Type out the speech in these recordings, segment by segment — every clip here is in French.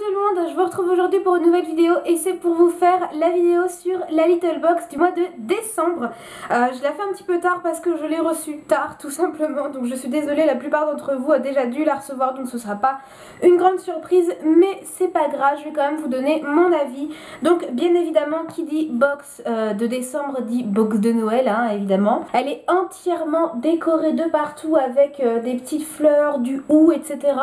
tout le monde, je vous retrouve aujourd'hui pour une nouvelle vidéo et c'est pour vous faire la vidéo sur la Little Box du mois de décembre. Je la fais un petit peu tard parce que je l'ai reçue tard tout simplement, donc je suis désolée, la plupart d'entre vous a déjà dû la recevoir, donc ce sera pas une grande surprise, mais c'est pas grave, je vais quand même vous donner mon avis. Donc bien évidemment, qui dit box de décembre dit box de Noël, hein, évidemment. Elle est entièrement décorée de partout avec des petites fleurs, du hou, etc.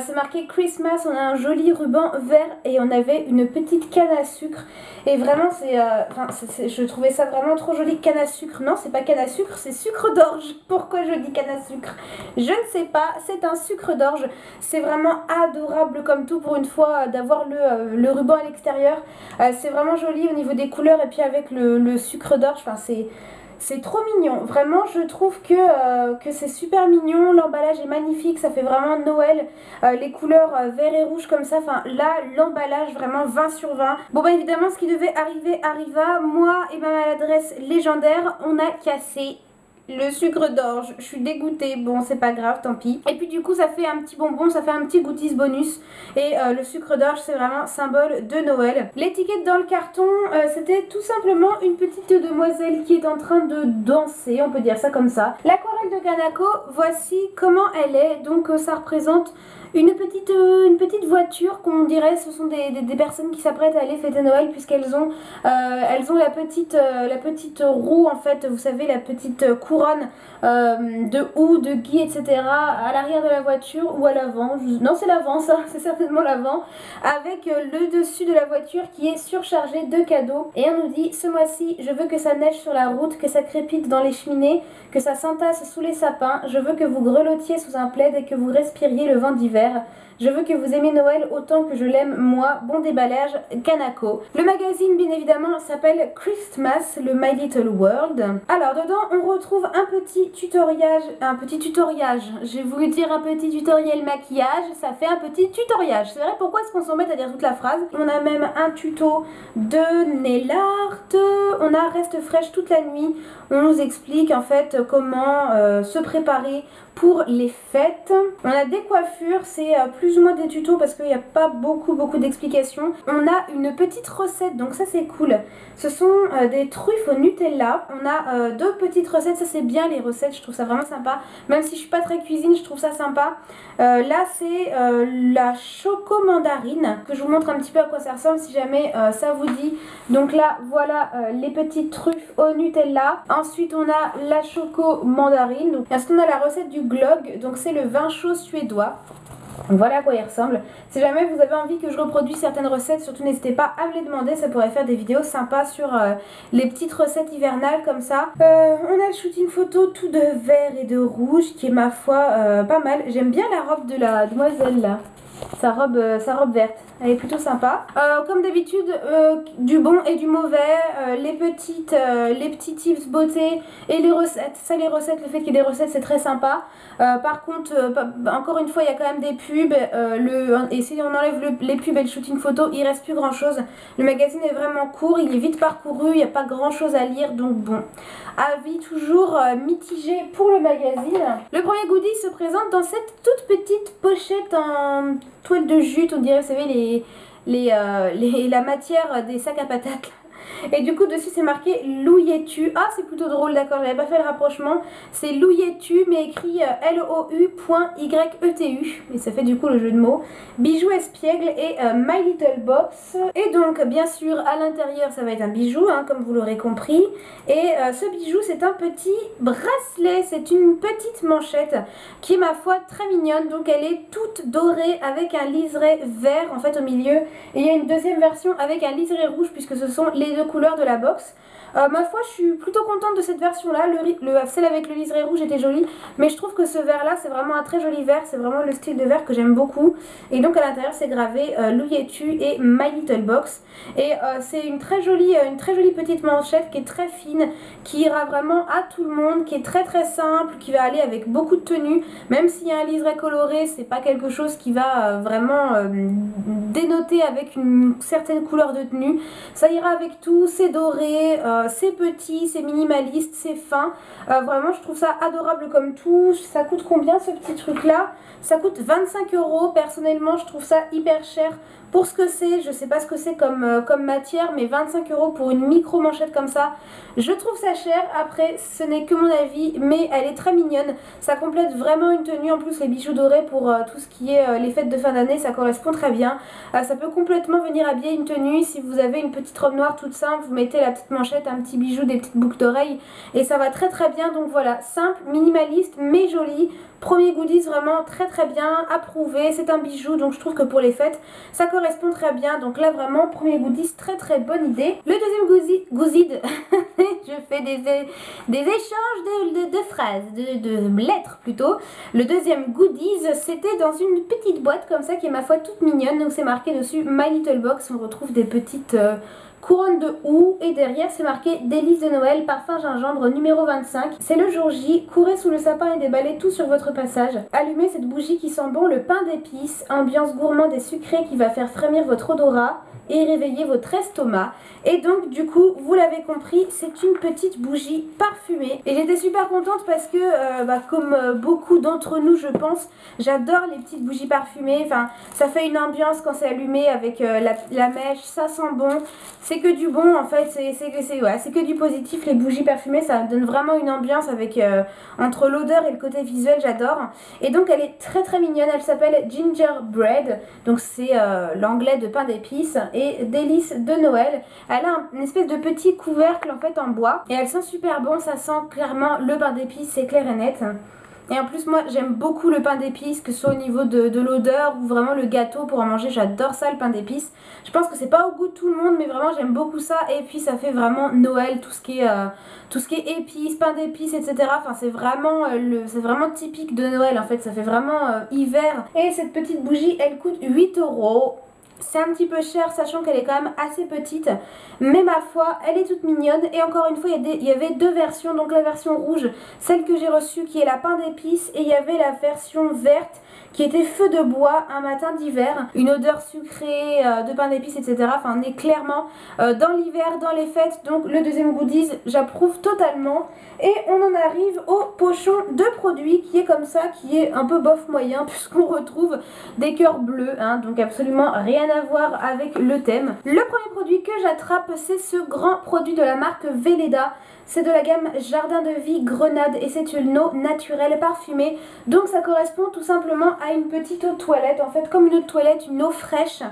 C'est marqué Christmas, on a un joli ruban vert et on avait une petite canne à sucre. Et vraiment, je trouvais ça vraiment trop joli. Canne à sucre, non, c'est pas canne à sucre, c'est sucre d'orge. Pourquoi je dis canne à sucre? Je ne sais pas, c'est un sucre d'orge. C'est vraiment adorable comme tout pour une fois d'avoir le ruban à l'extérieur. C'est vraiment joli au niveau des couleurs et puis avec le sucre d'orge, enfin c'est trop mignon, vraiment je trouve que c'est super mignon, l'emballage est magnifique, ça fait vraiment Noël, les couleurs vert et rouge comme ça, enfin là l'emballage vraiment 20 sur 20. Bon bah évidemment ce qui devait arriver arriva, moi et ma maladresse légendaire, on a cassé le sucre d'orge, je suis dégoûtée, bon c'est pas grave, tant pis. Et puis du coup ça fait un petit bonbon, ça fait un petit goodies bonus. Et le sucre d'orge c'est vraiment symbole de Noël. L'étiquette dans le carton, c'était tout simplement une petite demoiselle qui est en train de danser, on peut dire ça comme ça. L'aquarelle de Kanako, voici comment elle est, donc ça représente une petite voiture qu'on dirait ce sont des personnes qui s'apprêtent à aller fêter Noël puisqu'elles ont, la petite roue en fait, vous savez la petite couronne de houx, de gui, etc. à l'arrière de la voiture ou à l'avant, non c'est l'avant ça, c'est certainement l'avant, avec le dessus de la voiture qui est surchargé de cadeaux. Et on nous dit ce mois-ci je veux que ça neige sur la route, que ça crépite dans les cheminées, que ça s'entasse sous les sapins, je veux que vous grelottiez sous un plaid et que vous respiriez le vent d'hiver. Je veux que vous aimez Noël autant que je l'aime moi. Bon déballage, Kanako. Le magazine bien évidemment s'appelle Christmas, le My Little World. Alors dedans on retrouve un petit tutoriel, j'ai voulu dire un petit tutoriel maquillage, ça fait un petit tutoriel. C'est vrai, pourquoi est-ce qu'on s'embête à dire toute la phrase? On a même un tuto de nail art, on a reste fraîche toute la nuit, on nous explique en fait comment se préparer pour les fêtes. On a des coiffures, c'est plus ou moins des tutos parce qu'il n'y a pas beaucoup d'explications. On a une petite recette, donc ça c'est cool. Ce sont des truffes au Nutella. On a deux petites recettes, ça c'est bien les recettes, je trouve ça vraiment sympa. Même si je suis pas très cuisine, je trouve ça sympa. Là c'est la choco mandarine, que je vous montre un petit peu à quoi ça ressemble si jamais ça vous dit. Donc là voilà les petites truffes au Nutella. Ensuite on a la choco mandarine. Donc, ensuite on a la recette du glögg, donc c'est le vin chaud suédois. Voilà à quoi il ressemble. Si jamais vous avez envie que je reproduise certaines recettes, surtout n'hésitez pas à me les demander, ça pourrait faire des vidéos sympas sur les petites recettes hivernales comme ça. On a le shooting photo tout de vert et de rouge qui est ma foi pas mal. J'aime bien la robe de la demoiselle là. Sa robe verte, elle est plutôt sympa. Comme d'habitude, du bon et du mauvais, les petits tips beauté et les recettes. Ça, les recettes, le fait qu'il y ait des recettes, c'est très sympa. Par contre, encore une fois, il y a quand même des pubs. Et si on enlève les pubs et le shooting photo, il reste plus grand chose. Le magazine est vraiment court, il est vite parcouru, il n'y a pas grand chose à lire, donc bon. Avis toujours mitigé pour le magazine. Le premier goodie se présente dans cette toute petite pochette en toile de jute, on dirait, vous savez, la matière des sacs à patates. Et du coup dessus c'est marqué Louietu. Ah c'est plutôt drôle, d'accord, j'avais pas fait le rapprochement. C'est Louietu mais écrit L-O-U.Y-E-T-U. Et ça fait du coup le jeu de mots. Bijoux espiègle et My Little Box. Et donc bien sûr à l'intérieur ça va être un bijou, hein, comme vous l'aurez compris. Et ce bijou c'est un petit bracelet. C'est une petite manchette qui est ma foi très mignonne. Donc elle est toute dorée avec un liseré vert en fait au milieu. Et il y a une deuxième version avec un liseré rouge puisque ce sont les deux couleurs de la box. Ma foi je suis plutôt contente de cette version là, celle avec le liseré rouge était jolie, mais je trouve que ce vert là c'est vraiment un très joli vert, c'est vraiment le style de vert que j'aime beaucoup. Et donc à l'intérieur c'est gravé Louietu et My Little Box. Et c'est une très jolie petite manchette qui est très fine, qui ira vraiment à tout le monde, qui est très simple, qui va aller avec beaucoup de tenues. Même s'il y a un liseré coloré, c'est pas quelque chose qui va vraiment dénoter avec une certaine couleur de tenue. Ça ira avec tout, c'est doré, c'est petit, c'est minimaliste, c'est fin. Vraiment je trouve ça adorable comme tout. Ça coûte combien ce petit truc là? Ça coûte 25 €. Personnellement je trouve ça hyper cher pour ce que c'est. Je sais pas ce que c'est comme matière, mais 25 € pour une micro manchette comme ça, je trouve ça cher. Après, ce n'est que mon avis, mais elle est très mignonne. Ça complète vraiment une tenue. En plus, les bijoux dorés pour tout ce qui est les fêtes de fin d'année, ça correspond très bien. Ça peut complètement venir habiller une tenue. Si vous avez une petite robe noire toute simple, vous mettez la petite manchette, un petit bijou, des petites boucles d'oreilles et ça va très très bien. Donc voilà, simple, minimaliste mais joli. Premier goodies vraiment très très bien, approuvé, c'est un bijou donc je trouve que pour les fêtes ça correspond très bien. Donc là vraiment premier goodies, très très bonne idée. Le deuxième goodies, je fais des échanges de phrases, de lettres plutôt. Le deuxième goodies c'était dans une petite boîte comme ça qui est ma foi toute mignonne. Donc c'est marqué dessus My Little Box, on retrouve des petites... couronne de houx et derrière c'est marqué délices de Noël, parfum gingembre numéro 25. C'est le jour J, courez sous le sapin et déballez tout sur votre passage. Allumez cette bougie qui sent bon le pain d'épices, ambiance gourmande et sucrée qui va faire frémir votre odorat et réveiller votre estomac. Et donc du coup vous l'avez compris, c'est une petite bougie parfumée et j'étais super contente parce que comme beaucoup d'entre nous je pense, j'adore les petites bougies parfumées. Enfin ça fait une ambiance quand c'est allumé avec la mèche, ça sent bon, c'est que du bon en fait, c'est que du positif. Les bougies parfumées ça donne vraiment une ambiance avec entre l'odeur et le côté visuel, j'adore. Et donc elle est très très mignonne, elle s'appelle Gingerbread, donc c'est l'anglais de pain d'épices, et délices de Noël. Elle a une espèce de petit couvercle en fait en bois et elle sent super bon, ça sent clairement le pain d'épices, c'est clair et net. Et en plus moi j'aime beaucoup le pain d'épices, que ce soit au niveau de l'odeur ou vraiment le gâteau pour en manger, j'adore ça le pain d'épices. Je pense que c'est pas au goût de tout le monde mais vraiment j'aime beaucoup ça. Et puis ça fait vraiment Noël, tout ce qui est épices, pain d'épices, etc. Enfin c'est vraiment typique de Noël en fait, ça fait vraiment hiver. Et cette petite bougie elle coûte 8 €. C'est un petit peu cher sachant qu'elle est quand même assez petite, mais ma foi elle est toute mignonne. Et encore une fois il y avait deux versions, donc la version rouge, celle que j'ai reçue qui est la pain d'épices, et il y avait la version verte qui était feu de bois, un matin d'hiver, une odeur sucrée de pain d'épices, etc. Enfin on est clairement dans l'hiver, dans les fêtes. Donc le deuxième goodies j'approuve totalement. Et on en arrive au pochon de produits qui est comme ça, qui est un peu bof moyen puisqu'on retrouve des cœurs bleus, hein, donc absolument rien à voir avec le thème. Le premier produit que j'attrape c'est ce grand produit de la marque Velleda. C'est de la gamme Jardin de Vie Grenade et c'est une eau naturelle parfumée. Donc ça correspond tout simplement à une petite eau de toilette. En fait comme une eau de toilette, une eau fraîche.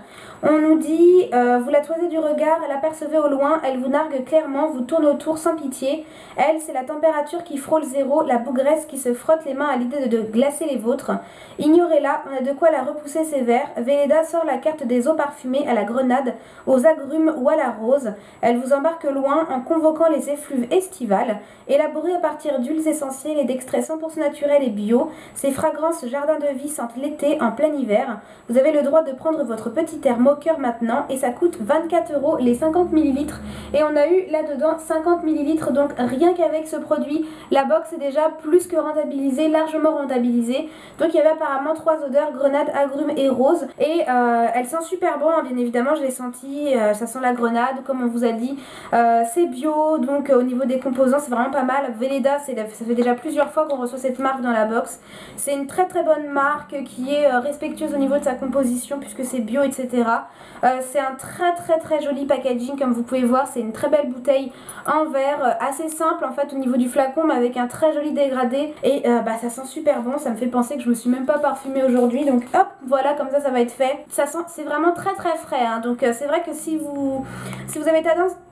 On nous dit, vous la toisez du regard, l'apercevez au loin, elle vous nargue clairement, vous tourne autour sans pitié. Elle, c'est la température qui frôle zéro, la bougresse qui se frotte les mains à l'idée de glacer les vôtres. Ignorez-la, on a de quoi la repousser sévère. Velleda sort la carte des eaux parfumées à la grenade, aux agrumes ou à la rose. Elle vous embarque loin en convoquant les effluves estivales. Élaborée à partir d'huiles essentielles et d'extraits 100% naturels et bio, ces fragrances Jardin de Vie sentent l'été en plein hiver. Vous avez le droit de prendre votre petit air moqueur maintenant et ça coûte 24 € les 50 ml. Et on a eu là-dedans 50 ml, donc rien qu'avec ce produit, la box est déjà plus que rentabilisée, largement rentabilisée. Donc il y avait apparemment 3 odeurs, grenade, agrumes et rose. Et elle sent super bon, hein, bien évidemment, je l'ai senti, ça sent la grenade, comme on vous a dit. C'est bio, donc au niveau des composants, c'est vraiment pas mal. Velleda, ça fait déjà plusieurs fois qu'on reçoit cette marque dans la box. C'est une très très bonne marque qui est respectueuse au niveau de sa composition puisque c'est bio, etc. C'est un très très très joli packaging comme vous pouvez voir. C'est une très belle bouteille en verre, assez simple en fait au niveau du flacon mais avec un très joli dégradé. Et ça sent super bon, ça me fait penser que je me suis même pas parfumée aujourd'hui. Donc hop, voilà, comme ça va être fait. Ça sent, c'est vraiment très très frais, hein. Donc c'est vrai que si vous avez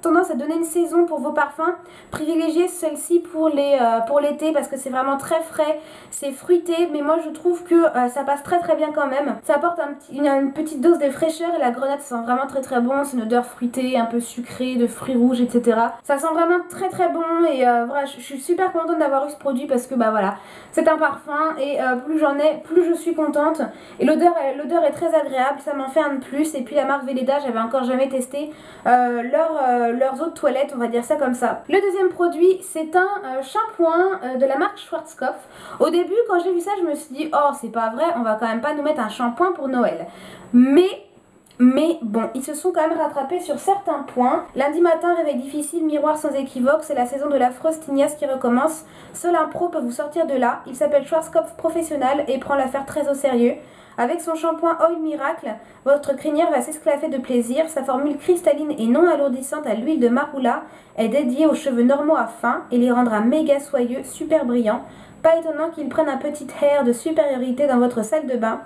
tendance à donner une saison pour vos parfums, privilégiez celle-ci pour l'été parce que c'est vraiment très frais, c'est fruité, mais moi je trouve que ça passe très très bien quand même. Ça apporte une petite dose de fraîcheur et la grenade sent vraiment très très bon. C'est une odeur fruitée, un peu sucrée, de fruits rouges, etc. Ça sent vraiment très très bon et voilà, je suis super contente d'avoir eu ce produit parce que voilà, c'est un parfum et plus j'en ai, plus je suis contente. Et l'odeur est très agréable, ça m'en fait un de plus. Et puis la marque Velleda, j'avais encore jamais testé leurs eaux de toilette, on va dire ça comme ça. Le deuxième produit, c'est un shampoing de la marque Schwarzkopf. Au début, quand j'ai vu ça, je me suis dit, oh c'est pas vrai, on va quand même pas nous mettre un shampoing pour Noël. Mais bon, ils se sont quand même rattrapés sur certains points. Lundi matin, réveil difficile, miroir sans équivoque, c'est la saison de l'affreuse tignasse qui recommence. Seul un pro peut vous sortir de là. Il s'appelle Schwarzkopf Professionnel et prend l'affaire très au sérieux. Avec son shampoing Oil Miracle, votre crinière va s'esclaffer de plaisir. Sa formule cristalline et non alourdissante à l'huile de marula est dédiée aux cheveux normaux à fins et les rendra méga soyeux, super brillants. Pas étonnant qu'il prenne un petit air de supériorité dans votre salle de bain.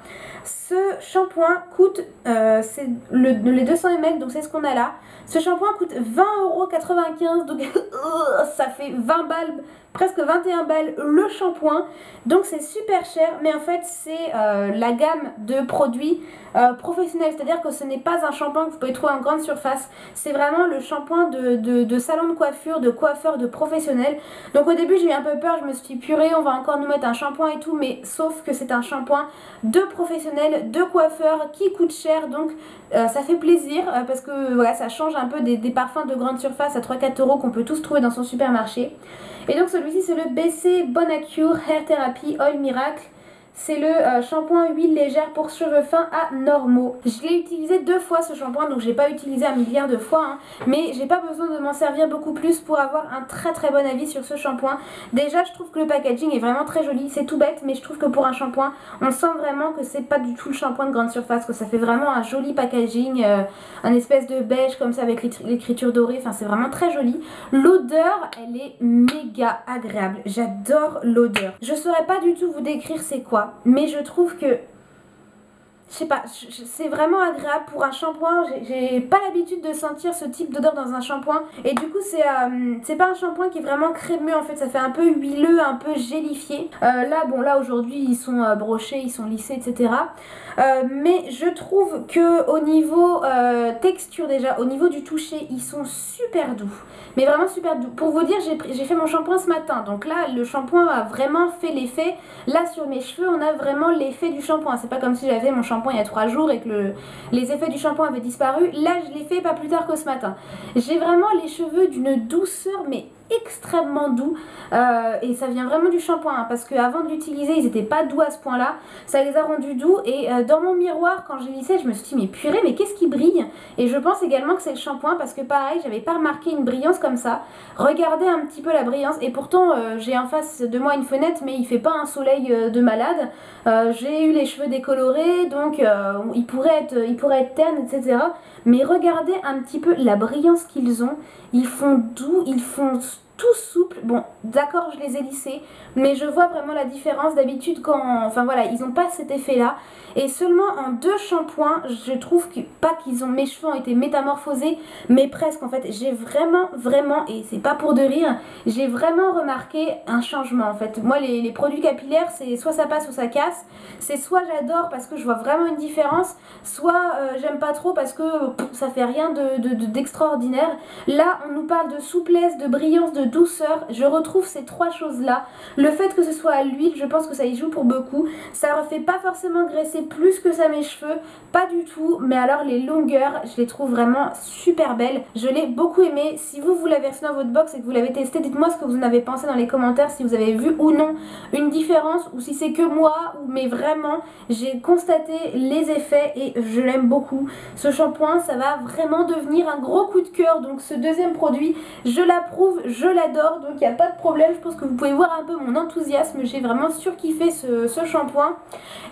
Ce shampoing coûte, c'est les 200 ml, donc c'est ce qu'on a là. Ce shampoing coûte 20,95 €, donc ça fait 20 balles, presque 21 balles le shampoing. Donc c'est super cher, mais en fait c'est la gamme de produits professionnels. C'est-à-dire que ce n'est pas un shampoing que vous pouvez trouver en grande surface. C'est vraiment le shampoing de salon de coiffure, de coiffeur, de professionnel. Donc au début j'ai eu un peu peur, je me suis dit purée, on va encore nous mettre un shampoing et tout, mais sauf que c'est un shampoing de professionnel, de coiffeur qui coûte cher, donc ça fait plaisir parce que voilà, ça change un peu des parfums de grande surface à 3-4 € qu'on peut tous trouver dans son supermarché. Et donc celui-ci c'est le BC Bonacure Hair Therapy Oil Miracle. C'est le shampoing huile légère pour cheveux fins à normaux. Je l'ai utilisé 2 fois ce shampoing, donc j'ai pas utilisé un milliard de fois, hein, mais j'ai pas besoin de m'en servir beaucoup plus pour avoir un très bon avis sur ce shampoing. Déjà je trouve que le packaging est vraiment très joli, c'est tout bête, mais je trouve que pour un shampoing, on sent vraiment que c'est pas du tout le shampoing de grande surface, que ça fait vraiment un joli packaging, un espèce de beige comme ça avec l'écriture dorée, enfin c'est vraiment très joli. L'odeur, elle est méga agréable, j'adore l'odeur. Je saurais pas du tout vous décrire c'est quoi, mais je trouve que, je sais pas, c'est vraiment agréable pour un shampoing. J'ai pas l'habitude de sentir ce type d'odeur dans un shampoing. Et du coup c'est pas un shampoing qui est vraiment crémeux en fait. Ça fait un peu huileux, un peu gélifié. Là aujourd'hui ils sont brochés, ils sont lissés, etc. Mais je trouve que au niveau texture déjà, au niveau du toucher, ils sont super doux. Mais vraiment super doux. Pour vous dire, j'ai fait mon shampoing ce matin. Donc là, le shampoing a vraiment fait l'effet. Là, sur mes cheveux, on a vraiment l'effet du shampoing. C'est pas comme si j'avais mon shampoing il y a 3 jours et que les effets du shampoing avaient disparu. Là, je l'ai fait pas plus tard que ce matin. J'ai vraiment les cheveux d'une douceur, mais extrêmement doux, et ça vient vraiment du shampoing, hein, parce qu'avant de l'utiliser ils n'étaient pas doux à ce point là, ça les a rendus doux. Et dans mon miroir quand j'ai lissé je me suis dit mais purée, mais qu'est-ce qui brille, et je pense également que c'est le shampoing parce que pareil j'avais pas remarqué une brillance comme ça. Regardez un petit peu la brillance, et pourtant j'ai en face de moi une fenêtre mais il fait pas un soleil de malade, j'ai eu les cheveux décolorés donc il pourrait être terne, etc. Mais regardez un petit peu la brillance qu'ils ont, ils font doux, ils font tout souple. Bon d'accord, je les ai lissés, mais je vois vraiment la différence. D'habitude quand, enfin voilà, ils n'ont pas cet effet là, et seulement en 2 shampoings je trouve que, pas qu'ils ont, mes cheveux ont été métamorphosés, mais presque en fait. J'ai vraiment, et c'est pas pour de rire, j'ai vraiment remarqué un changement en fait. Moi les produits capillaires c'est soit ça passe ou ça casse, c'est soit j'adore parce que je vois vraiment une différence, soit j'aime pas trop parce que ça fait rien d'extraordinaire. Là on nous parle de souplesse, de brillance, de douceur. Je retrouve ces 3 choses là. Le fait que ce soit à l'huile, je pense que ça y joue pour beaucoup. Ça refait pas forcément graisser plus que ça mes cheveux, pas du tout. Mais alors les longueurs, je les trouve vraiment super belles. Je l'ai beaucoup aimé. Si vous l'avez reçu dans votre box et que vous l'avez testé, dites-moi ce que vous en avez pensé dans les commentaires, si vous avez vu ou non une différence, ou si c'est que moi, mais vraiment j'ai constaté les effets et je l'aime beaucoup. Ce shampoing, ça va vraiment devenir un gros coup de cœur. Donc ce deuxième produit, je l'approuve, je l'adore, donc il n'y a pas de problème. Je pense que vous pouvez voir un peu mon enthousiasme, j'ai vraiment surkiffé ce shampoing.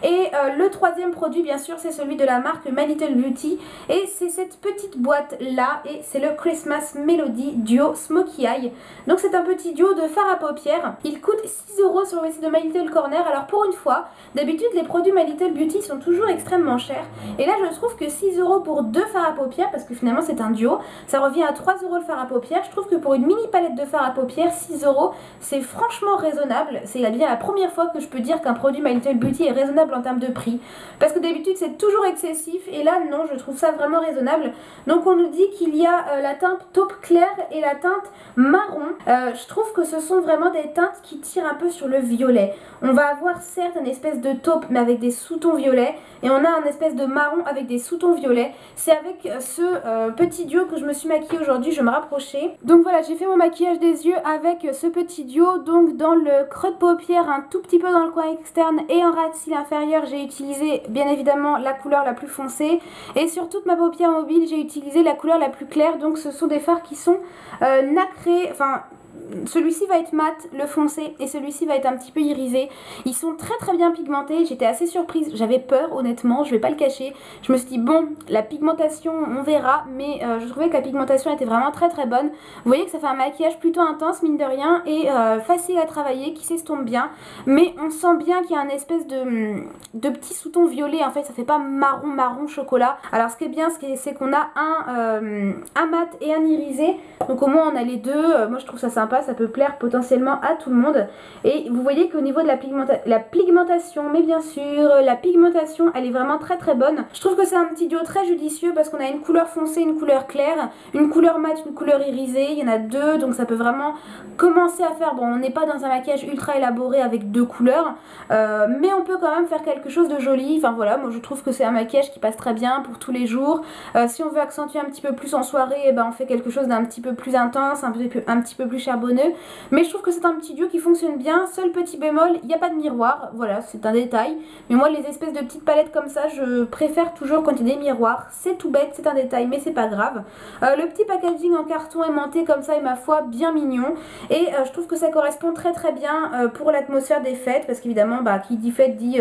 Et le troisième produit bien sûr c'est celui de la marque My Little Beauty, et c'est cette petite boîte là, et c'est le Christmas Melody Duo Smokey Eye. Donc c'est un petit duo de fard à paupières. Il coûte 6 € sur le site de My Little Corner. Alors pour une fois, d'habitude les produits My Little Beauty sont toujours extrêmement chers, et là je trouve que 6 € pour 2 fards à paupières, parce que finalement c'est un duo, ça revient à 3 € le fard à paupières. Je trouve que pour une mini palette de fard à paupières, 6 € c'est franchement raisonnable. C'est bien la première fois que je peux dire qu'un produit My Little Beauty est raisonnable en termes de prix, parce que d'habitude c'est toujours excessif, et là non, je trouve ça vraiment raisonnable. Donc on nous dit qu'il y a la teinte taupe claire et la teinte marron. Je trouve que ce sont vraiment des teintes qui tirent un peu sur le violet. On va avoir certes une espèce de taupe mais avec des sous-tons violets, et on a un espèce de marron avec des sous-tons violets. C'est avec ce petit duo que je me suis maquillée aujourd'hui, je vais me rapprocher. Donc voilà, j'ai fait mon maquillage des yeux avec ce petit duo. Donc dans le creux de paupière, un tout petit peu dans le coin externe, et en ras de cils inférieur, j'ai utilisé bien évidemment la couleur la plus foncée, et sur toute ma paupière mobile j'ai utilisé la couleur la plus claire. Donc ce sont des fards qui sont nacrés, enfin celui-ci va être mat, le foncé, et celui-ci va être un petit peu irisé. Ils sont très bien pigmentés, j'étais assez surprise, j'avais peur honnêtement, je vais pas le cacher. Je me suis dit bon, la pigmentation on verra, mais je trouvais que la pigmentation était vraiment très bonne. Vous voyez que ça fait un maquillage plutôt intense mine de rien et facile à travailler, qui s'estompe bien, mais on sent bien qu'il y a un espèce de petit sous-ton violet, en fait ça fait pas marron chocolat. Alors ce qui est bien c'est qu'on a un mat et un irisé, donc au moins on a les deux. Moi je trouve ça sympa, ça peut plaire potentiellement à tout le monde. Et vous voyez qu'au niveau de la pigmentation, mais bien sûr la pigmentation elle est vraiment très bonne. Je trouve que c'est un petit duo très judicieux parce qu'on a une couleur foncée, une couleur claire, une couleur mat, une couleur irisée, il y en a deux, donc ça peut vraiment commencer à faire, bon on n'est pas dans un maquillage ultra élaboré avec deux couleurs, mais on peut quand même faire quelque chose de joli. Enfin voilà, moi je trouve que c'est un maquillage qui passe très bien pour tous les jours. Si on veut accentuer un petit peu plus en soirée, et ben on fait quelque chose d'un petit peu plus intense, un petit peu plus charbonneux, mais je trouve que c'est un petit duo qui fonctionne bien. Seul petit bémol, il n'y a pas de miroir, voilà c'est un détail, mais moi les espèces de petites palettes comme ça je préfère toujours quand il y a des miroirs. C'est tout bête, c'est un détail mais c'est pas grave. Le petit packaging en carton aimanté comme ça est ma foi bien mignon, et je trouve que ça correspond très bien pour l'atmosphère des fêtes, parce qu'évidemment bah, qui dit fête dit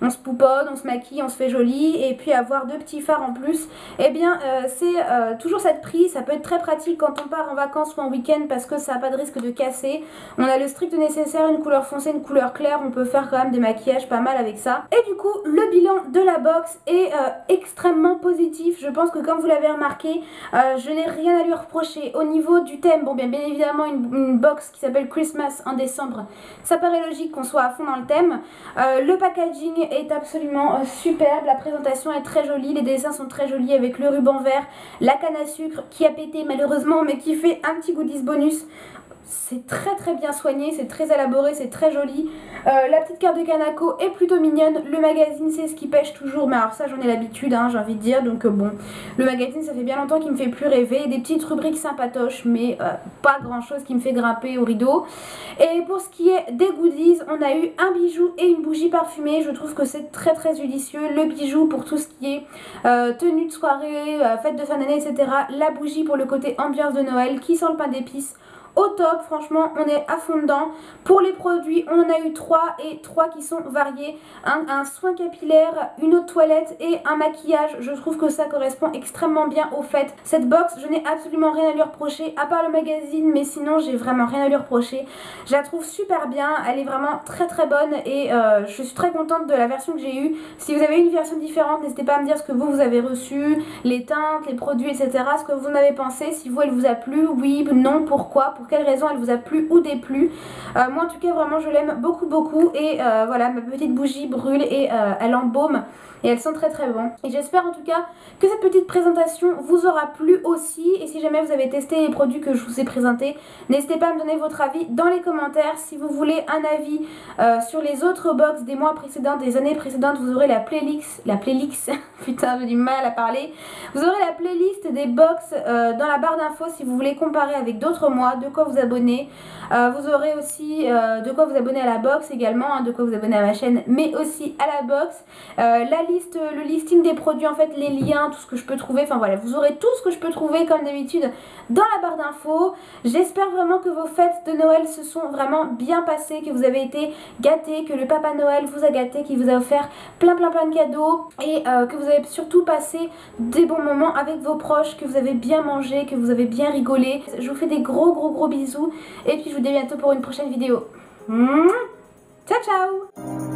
on se pouponne, on se maquille, on se fait joli, et puis avoir deux petits fards en plus, et bien c'est toujours cette prise. Ça peut être très pratique quand on part en vacances ou en week-end parce que ça n'a pas de risque de casser. On a le strict nécessaire, une couleur foncée, une couleur claire, on peut faire quand même des maquillages pas mal avec ça. Et du coup le bilan de la box est extrêmement positif. Je pense que comme vous l'avez remarqué, je n'ai rien à lui reprocher. Au niveau du thème, bon bien évidemment une box qui s'appelle Christmas en décembre, ça paraît logique qu'on soit à fond dans le thème. Le packaging est absolument superbe, la présentation est très jolie, les dessins sont très jolis avec le ruban vert, la canne à sucre qui a pété malheureusement mais qui fait un petit goodies bonus. C'est très bien soigné, c'est très élaboré, c'est très joli. La petite carte de Kanako est plutôt mignonne. Le magazine c'est ce qui pêche toujours, mais alors ça j'en ai l'habitude hein, j'ai envie de dire. Donc bon, le magazine ça fait bien longtemps qu'il me fait plus rêver. Des petites rubriques sympatoches, mais pas grand chose qui me fait grimper au rideau. Et pour ce qui est des goodies, on a eu un bijou et une bougie parfumée. Je trouve que c'est très judicieux. Le bijou pour tout ce qui est tenue de soirée, fête de fin d'année, etc. La bougie pour le côté ambiance de Noël qui sent le pain d'épices. Au top, franchement on est à fond dedans. Pour les produits on en a eu 3 et 3 qui sont variés, un soin capillaire, une eau de toilette et un maquillage. Je trouve que ça correspond extrêmement bien au fait. Cette box je n'ai absolument rien à lui reprocher à part le magazine, mais sinon j'ai vraiment rien à lui reprocher. Je la trouve super bien, elle est vraiment très bonne, et je suis très contente de la version que j'ai eue. Si vous avez une version différente, n'hésitez pas à me dire ce que vous avez reçu, les teintes, les produits, etc. Ce que vous en avez pensé, si vous elle vous a plu, oui, non, pourquoi, pour quelle raison elle vous a plu ou déplu. Moi en tout cas vraiment je l'aime beaucoup, et voilà, ma petite bougie brûle et elle embaume et elles sont très bon. Et j'espère en tout cas que cette petite présentation vous aura plu aussi, et si jamais vous avez testé les produits que je vous ai présentés, n'hésitez pas à me donner votre avis dans les commentaires. Si vous voulez un avis sur les autres box des mois précédents, des années précédentes, vous aurez la playlist, putain j'ai du mal à parler, vous aurez la playlist des box dans la barre d'infos si vous voulez comparer avec d'autres mois, de quoi vous abonner. Vous aurez aussi de quoi vous abonner à la box également, hein, de quoi vous abonner à ma chaîne, mais aussi à la box, le listing des produits, en fait les liens, tout ce que je peux trouver, enfin voilà, vous aurez tout ce que je peux trouver comme d'habitude dans la barre d'infos. J'espère vraiment que vos fêtes de Noël se sont vraiment bien passées, que vous avez été gâtés, que le Papa Noël vous a gâté, qu'il vous a offert plein de cadeaux, et que vous avez surtout passé des bons moments avec vos proches, que vous avez bien mangé, que vous avez bien rigolé. Je vous fais des gros bisous, et puis je vous dis à bientôt pour une prochaine vidéo. Ciao ciao.